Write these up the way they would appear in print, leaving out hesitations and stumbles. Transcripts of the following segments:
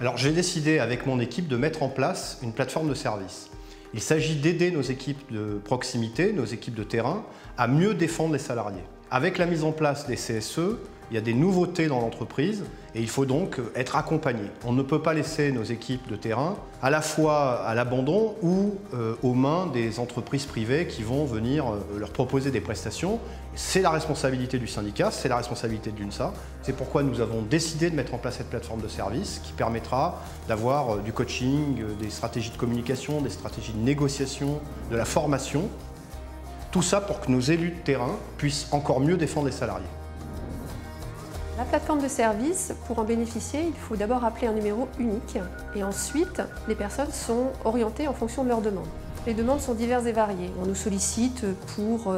Alors j'ai décidé avec mon équipe de mettre en place une plateforme de service. Il s'agit d'aider nos équipes de proximité, nos équipes de terrain, à mieux défendre les salariés. Avec la mise en place des CSE, il y a des nouveautés dans l'entreprise et il faut donc être accompagné. On ne peut pas laisser nos équipes de terrain à la fois à l'abandon ou aux mains des entreprises privées qui vont venir leur proposer des prestations. C'est la responsabilité du syndicat, c'est la responsabilité de l'UNSA. C'est pourquoi nous avons décidé de mettre en place cette plateforme de service qui permettra d'avoir du coaching, des stratégies de communication, des stratégies de négociation, de la formation. Tout ça pour que nos élus de terrain puissent encore mieux défendre les salariés. La plateforme de service, pour en bénéficier, il faut d'abord appeler un numéro unique et ensuite, les personnes sont orientées en fonction de leurs demandes. Les demandes sont diverses et variées. On nous sollicite pour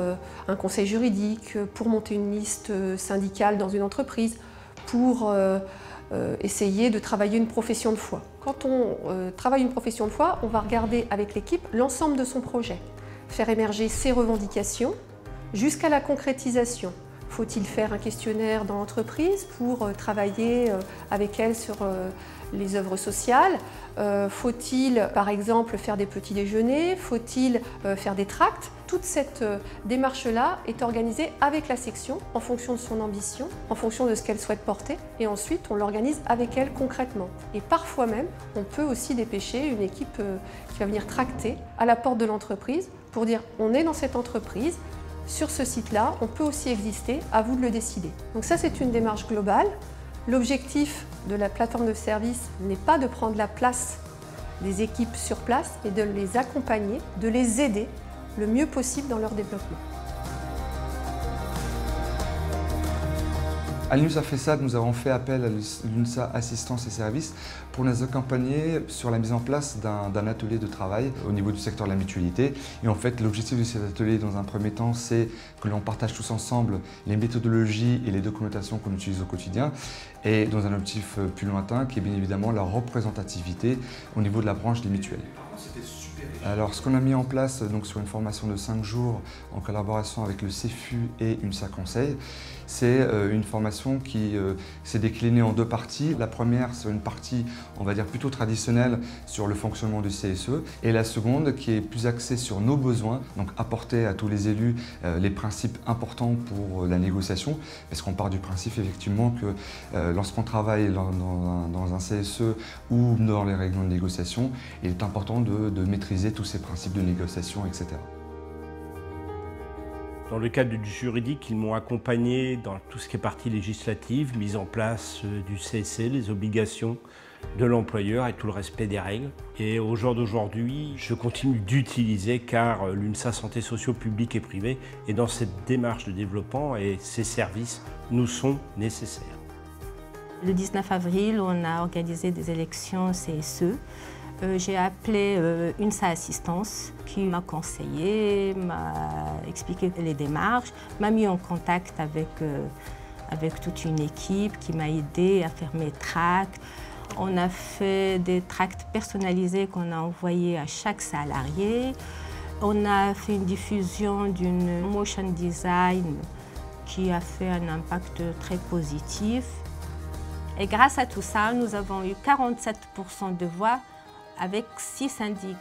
un conseil juridique, pour monter une liste syndicale dans une entreprise, pour essayer de travailler une profession de foi. Quand on travaille une profession de foi, on va regarder avec l'équipe l'ensemble de son projet, faire émerger ses revendications jusqu'à la concrétisation. Faut-il faire un questionnaire dans l'entreprise pour travailler avec elle sur les œuvres sociales? Faut-il, par exemple, faire des petits déjeuners? Faut-il faire des tracts? Toute cette démarche-là est organisée avec la section en fonction de son ambition, en fonction de ce qu'elle souhaite porter, et ensuite on l'organise avec elle concrètement. Et parfois même, on peut aussi dépêcher une équipe qui va venir tracter à la porte de l'entreprise pour dire on est dans cette entreprise, sur ce site-là, on peut aussi exister, à vous de le décider. Donc ça, c'est une démarche globale. L'objectif de la plateforme de service n'est pas de prendre la place des équipes sur place, mais de les accompagner, de les aider le mieux possible dans leur développement. À l'UNSA FESAD, nous avons fait appel à l'UNSA Assistance et Services pour nous accompagner sur la mise en place d'un atelier de travail au niveau du secteur de la mutualité. Et en fait, l'objectif de cet atelier, dans un premier temps, c'est que l'on partage tous ensemble les méthodologies et les documentations qu'on utilise au quotidien. Et dans un objectif plus lointain, qui est bien évidemment la représentativité au niveau de la branche des mutuelles. Alors, ce qu'on a mis en place donc, sur une formation de 5 jours en collaboration avec le CEFU et UNSA Conseil, c'est une formation qui s'est déclinée en deux parties. La première, c'est une partie, on va dire, plutôt traditionnelle sur le fonctionnement du CSE, et la seconde qui est plus axée sur nos besoins, donc apporter à tous les élus les principes importants pour la négociation, parce qu'on part du principe effectivement que lorsqu'on travaille dans un CSE ou dans les réunions de négociation, il est important de maîtriser tous ces principes de négociation, etc. Dans le cadre du juridique, ils m'ont accompagné dans tout ce qui est partie législative, mise en place du CSC, les obligations de l'employeur et tout le respect des règles. Et au jour d'aujourd'hui, je continue d'utiliser car l'UNSA Santé Socio Public et Privé est dans cette démarche de développement et ces services nous sont nécessaires. Le 19 avril, on a organisé des élections CSE. J'ai appelé UNSA Assistance qui m'a conseillé, m'a expliqué les démarches, m'a mis en contact avec toute une équipe qui m'a aidé à faire mes tracts. On a fait des tracts personnalisés qu'on a envoyés à chaque salarié. On a fait une diffusion d'une motion design qui a fait un impact très positif. Et grâce à tout ça, nous avons eu 47% de voix avec 6 syndicats.